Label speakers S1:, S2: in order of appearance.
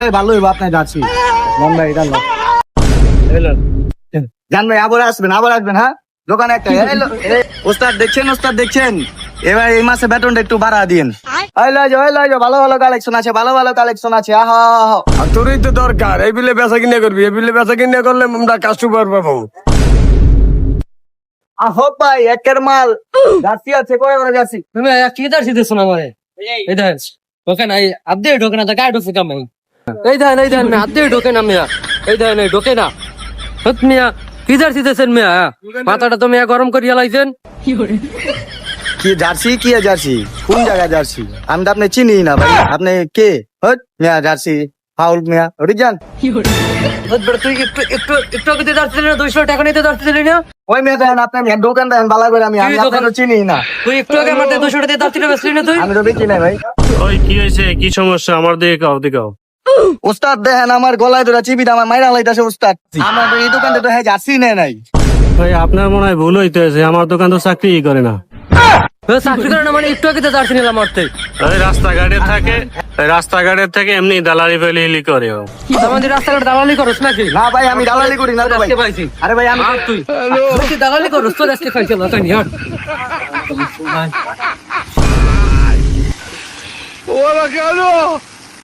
S1: ভালো হইব আপনার যাচ্ছি মন ভাই জান জান ভাই আবার আসবেন হ্যাঁ দোকানে একটা ওস্তাদ দেখছেন এবার এই মাসে বেতনটা একটু বাড়া দিন ভালো ভালো কালেকশন আছে আহা
S2: আর তোরই তো দরকার এই বিলে বেচা কিনে করবি এই বিলে বেচা কিনে করলে আমরা কাস্টমার পাবো।
S1: আহো ভাই একের মাল যাচ্ছি আছে কয় করে যাচ্ছি
S3: তুমি কি দাঁড়িয়ে দিছো না আমারে এই দেখ ঢোকে না আদে ঢোকে না তা গায়ে ঢোকে কামাই এই দেন আদে ঢোকে না মিয়া এই দেন ঢোকে না সত মিয়া কি দাঁড়িয়ে দিতেছেন মিয়া মাথাটা তো মিয়া গরম করিয়া লাইছেন
S1: কি জার্সি কোন জায়গায় জার্সি আমি তো আপনি চিনি না ভাই আপনি কে হট মিয়া জার্সি ফাউল মিয়া ওটি যান
S3: তুই একটু আগে দিতে পারছিলি না 200 টাকা নিতে পারছিলি না
S1: ওই মেয়ে দেন আপনি দোকান দেন ভালো করে আমি আপনাকে চিনি না
S3: তুই একটু আগে আমার 200 টাকা দিতে পারছিলি না তুই
S1: আমি তো বেশি নাই ভাই
S4: ওই কি হয়েছে কি সমস্যা আমার দিকে
S1: ওস্তাদ দেখেন আমার গলায় ধরা চিবিটা আমার মাইরা লাইতাছে ওস্তাদ আমার এই দোকানটা তো হ্যাঁ জার্সি নেয় নাই
S4: ভাই আপনার মনে হয় ভুল হইতেছে আমার দোকান তো চাকরি করে না
S3: চাকরি করে না মানে একটু আগে দিতে পারছিলি না মারতে
S4: ওই রাস্তাঘাটে থেকে এমনি দালালি ফেলি করে ও।
S3: আমাদের রাস্তাঘাট দালালি করছ নাকি
S1: না ভাই আমি দালালি করি না তো ভাই
S3: পাইছি
S1: আরে ভাই আমি
S3: তুই দালালি করছ তো আজকে খাইছিল না তাই নিয়ে
S2: ওরা কেন